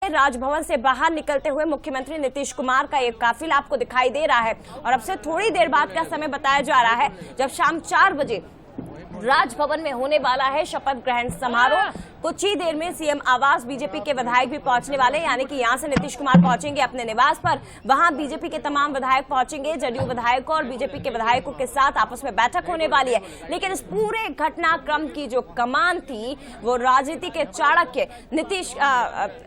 राजभवन से बाहर निकलते हुए मुख्यमंत्री नीतीश कुमार का एक काफिला आपको दिखाई दे रहा है और अब से थोड़ी देर बाद का समय बताया जा रहा है जब शाम 4 बजे राजभवन में होने वाला है शपथ ग्रहण समारोह। कुछ ही देर में सीएम आवास बीजेपी के विधायक भी पहुंचने वाले, यानी कि यहां से नीतीश कुमार पहुंचेंगे अपने निवास पर, वहां बीजेपी के तमाम विधायक पहुंचेंगे। जदयू विधायकों और बीजेपी के विधायकों के साथ आपस में बैठक होने वाली है। लेकिन इस पूरे घटनाक्रम की जो कमान थी वो राजनीति के चाणक्य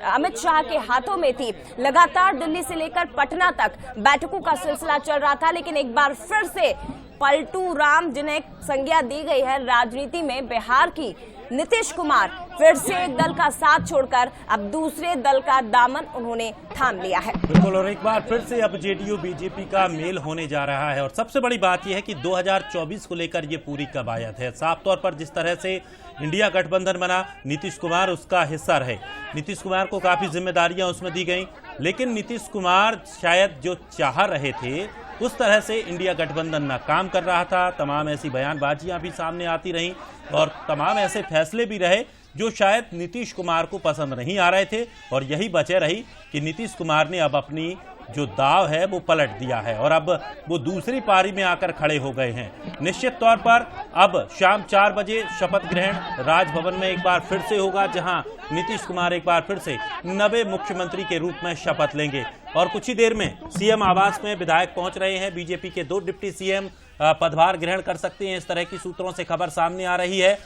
अमित शाह के हाथों में थी। लगातार दिल्ली से लेकर पटना तक बैठकों का सिलसिला चल रहा था, लेकिन एक बार फिर से पलटू राम जिन्हें संज्ञा दी गई है राजनीति में बिहार की, नीतीश कुमार फिर से एक दल का साथ छोड़कर अब दूसरे दल का दामन उन्होंने थाम लिया है। बिल्कुल, और एक बार फिर से अब जेडीयू बीजेपी का मेल होने जा रहा है। और सबसे बड़ी बात यह है कि 2024 को लेकर ये पूरी कवायद है। साफ तौर पर जिस तरह से इंडिया गठबंधन बना, नीतीश कुमार उसका हिस्सा रहे। नीतीश कुमार को काफी जिम्मेदारियां उसमें दी गई, लेकिन नीतीश कुमार शायद जो चाह रहे थे उस तरह से इंडिया गठबंधन नाकाम कर रहा था। तमाम ऐसी बयानबाजियां भी सामने आती रहीं और तमाम ऐसे फैसले भी रहे जो शायद नीतीश कुमार को पसंद नहीं आ रहे थे। और यही वजह रही कि नीतीश कुमार ने अब अपनी जो दाव है वो पलट दिया है और अब वो दूसरी पारी में आकर खड़े हो गए हैं। निश्चित तौर पर अब शाम 4 बजे शपथ ग्रहण राजभवन में एक बार फिर से होगा, जहां नीतीश कुमार एक बार फिर से नवे मुख्यमंत्री के रूप में शपथ लेंगे। और कुछ ही देर में सीएम आवास में विधायक पहुंच रहे हैं। बीजेपी के 2 डिप्टी सीएम पदभार ग्रहण कर सकते हैं, इस तरह की सूत्रों से खबर सामने आ रही है।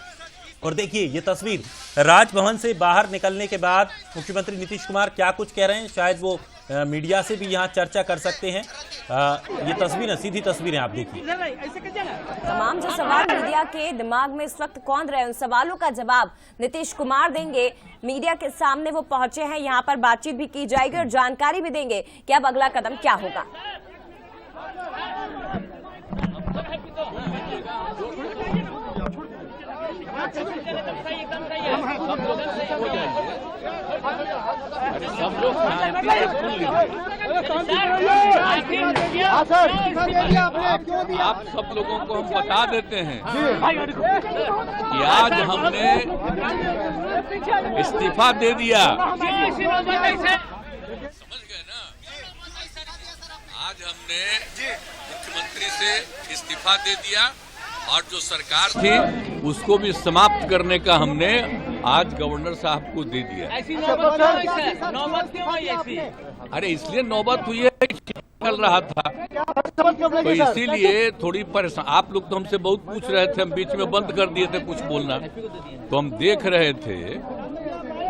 और देखिए ये तस्वीर राजभवन से बाहर निकलने के बाद मुख्यमंत्री नीतीश कुमार क्या कुछ कह रहे हैं, शायद वो मीडिया से भी यहाँ चर्चा कर सकते हैं। ये तस्वीरें, सीधी तस्वीरें आप देखिए। तमाम जो सवाल मीडिया के दिमाग में इस वक्त कौंध रहे हैं, उन सवालों का जवाब नीतीश कुमार देंगे। मीडिया के सामने वो पहुंचे हैं, यहाँ पर बातचीत भी की जाएगी और जानकारी भी देंगे कि अब अगला कदम क्या होगा। आप सब लोगों को हम बता देते हैं कि आज हमने इस्तीफा दे दिया। समझ गए ना? आज हमने मुख्यमंत्री से इस्तीफा दे दिया और जो सरकार थी उसको भी समाप्त करने का हमने आज गवर्नर साहब को दे दिया। ऐसी नौबत क्यों आई ऐसी? अरे इसलिए नौबत हुई है, चल रहा था तो इसीलिए थोड़ी परेशान। आप लोग तो हमसे बहुत पूछ रहे थे, हम बीच में बंद कर दिए थे कुछ बोलना, तो हम देख रहे थे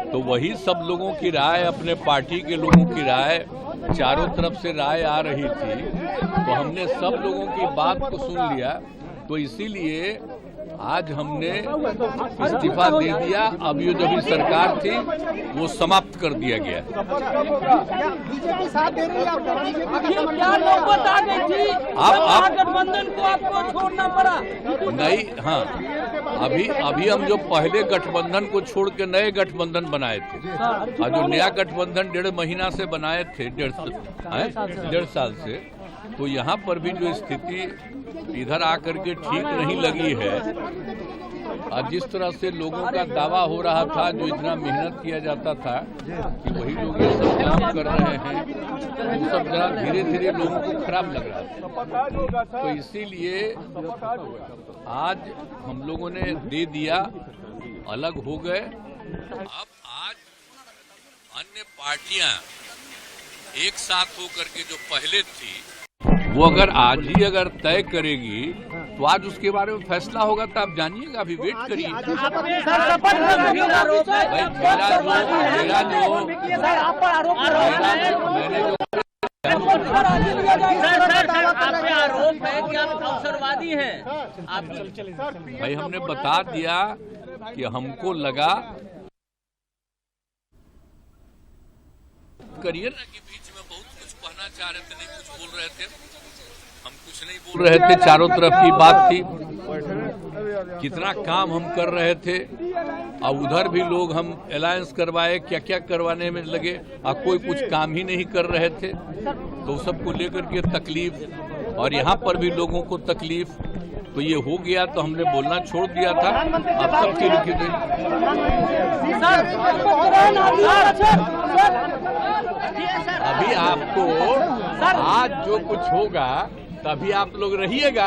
तो वही सब लोगों की राय, अपने पार्टी के लोगों की राय, चारों तरफ से राय आ रही थी, तो हमने सब लोगों की बात को सुन लिया। तो इसीलिए आज हमने इस्तीफा दे दिया। अब ये जो भी सरकार थी वो समाप्त कर दिया गया। बीजेपी साथ दे रही है क्या नौबत आ गई थी? आप गठबंधन को आपको छोड़ना पड़ा? नहीं, हाँ, अभी हम जो पहले गठबंधन को छोड़ के नए गठबंधन बनाए थे और जो नया गठबंधन 1.5 महीना से बनाए थे, 1.5 साल से, तो यहाँ पर भी जो स्थिति इधर आकर के ठीक नहीं लगी है और जिस तरह से लोगों का दावा हो रहा था, जो इतना मेहनत किया जाता था कि वही लोग ये सब काम कर रहे हैं, वो सब जरा धीरे धीरे लोगों को खराब लग रहा था। तो इसीलिए आज हम लोगों ने दे दिया, अलग हो गए। अब आज अन्य पार्टियां एक साथ होकर के जो पहले थी वो अगर आज ही अगर तय करेगी तो आज उसके बारे में फैसला होगा, तो आप जानिएगा, अभी वेट करिए। आरोप है कि आप अवसरवादी हैं। भाई हमने बता दिया कि हमको लगा करियर के बीच में बहुत कुछ कहना चाह रहे थे, नहीं कुछ बोल रहे थे, हम कुछ नहीं बोल रहे थे, चारों तरफ की बात थी, कितना काम हम कर रहे थे और उधर भी लोग हम अलायंस करवाए, क्या क्या करवाने में लगे और कोई कुछ काम ही नहीं कर रहे थे। तो सबको लेकर के तकलीफ और यहाँ पर भी लोगों को तकलीफ, तो ये हो गया तो हमने बोलना छोड़ दिया था। अब सबके लिखे अभी आपको आज जो कुछ होगा तभी आप लोग रहिएगा,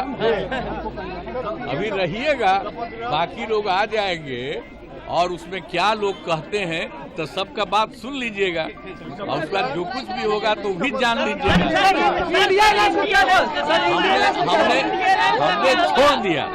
अभी रहिएगा, बाकी लोग आ जाएंगे और उसमें क्या लोग कहते हैं तो सबका बात सुन लीजिएगा और उसके बाद जो कुछ भी होगा तो भी जान लीजिएगा। हमने छोड़ दिया।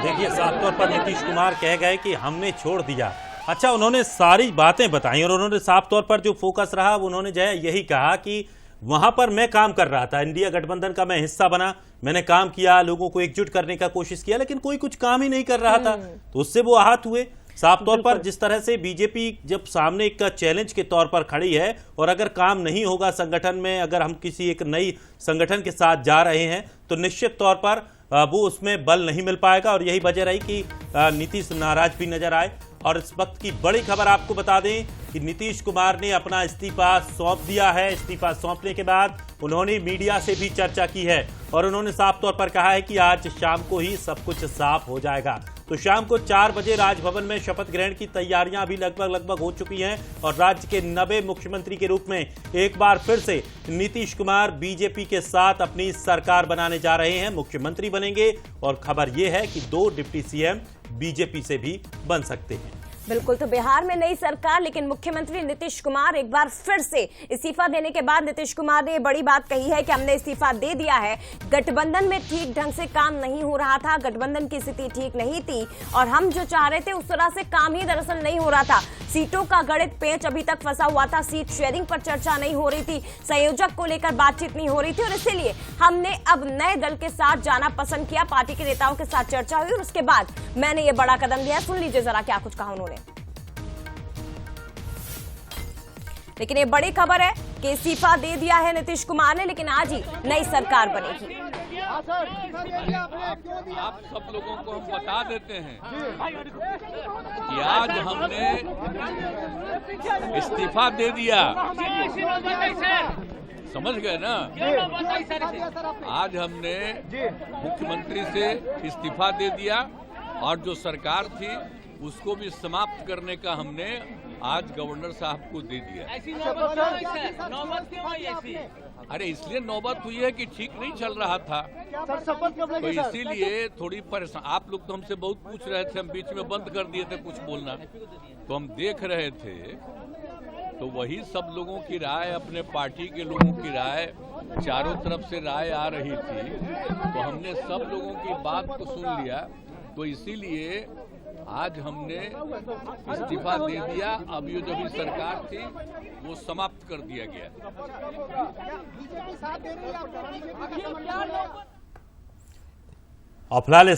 देखिए, साफ तौर पर नीतीश कुमार कह गए कि हमने छोड़ दिया। अच्छा, उन्होंने सारी बातें बताई और उन्होंने साफ तौर पर जो फोकस रहा उन्होंने जो है यही कहा कि वहां पर मैं काम कर रहा था, इंडिया गठबंधन का मैं हिस्सा बना, मैंने काम किया, लोगों को एकजुट करने का कोशिश किया, लेकिन कोई कुछ काम ही नहीं कर रहा था, तो उससे वो आहत हुए। साफ तौर पर जिस तरह से बीजेपी जब सामने एक चैलेंज के तौर पर खड़ी है और अगर काम नहीं होगा संगठन में, अगर हम किसी एक नई संगठन के साथ जा रहे हैं तो निश्चित तौर पर वो उसमें बल नहीं मिल पाएगा और यही वजह रही कि नीतीश नाराज भी नजर आए। और इस वक्त की बड़ी खबर आपको बता दें कि नीतीश कुमार ने अपना इस्तीफा सौंप दिया है। इस्तीफा सौंपने के बाद उन्होंने मीडिया से भी चर्चा की है और उन्होंने साफ तौर पर कहा है कि आज शाम को ही सब कुछ साफ हो जाएगा। तो शाम को 4 बजे राजभवन में शपथ ग्रहण की तैयारियां भी लगभग हो चुकी हैं और राज्य के 90 मुख्यमंत्री के रूप में एक बार फिर से नीतीश कुमार बीजेपी के साथ अपनी सरकार बनाने जा रहे हैं, मुख्यमंत्री बनेंगे और खबर यह है कि 2 डिप्टी सीएम बीजेपी से भी बन सकते हैं। बिल्कुल, तो बिहार में नई सरकार, लेकिन मुख्यमंत्री नीतीश कुमार एक बार फिर से इस्तीफा देने के बाद नीतीश कुमार ने बड़ी बात कही है कि हमने इस्तीफा दे दिया है। गठबंधन में ठीक ढंग से काम नहीं हो रहा था, गठबंधन की स्थिति ठीक नहीं थी और हम जो चाह रहे थे उस तरह से काम ही दरअसल नहीं हो रहा था। सीटों का गणित पेंच अभी तक फंसा हुआ था, सीट शेयरिंग पर चर्चा नहीं हो रही थी, संयोजक को लेकर बातचीत नहीं हो रही थी और इसीलिए हमने अब नए दल के साथ जाना पसंद किया। पार्टी के नेताओं के साथ चर्चा हुई और उसके बाद मैंने ये बड़ा कदम लिया। सुन लीजिए जरा क्या कुछ कहा उन्होंने। लेकिन ये बड़ी खबर है कि इस्तीफा दे दिया है नीतीश कुमार ने, लेकिन आज ही नई सरकार बनेगी। आप सब लोगों को हम बता देते हैं कि आज हमने इस्तीफा दे दिया, समझ गए ना। आज हमने मुख्यमंत्री से इस्तीफा दे दिया और जो सरकार थी उसको भी समाप्त करने का हमने आज गवर्नर साहब को दे दिया। अरे इसलिए नौबत हुई है कि ठीक नहीं चल रहा था, तो इसीलिए थोड़ी परेशान। आप लोग तो हमसे बहुत पूछ रहे थे, हम बीच में बंद कर दिए थे कुछ बोलना, तो हम देख रहे थे तो वही सब लोगों की राय, अपने पार्टी के लोगों की राय, चारों तरफ से राय आ रही थी, तो हमने सब लोगों की बात को सुन लिया। तो इसीलिए आज हमने इस्तीफा दे दिया। अब ये जो भी सरकार थी वो समाप्त कर दिया गया। और फिलहाल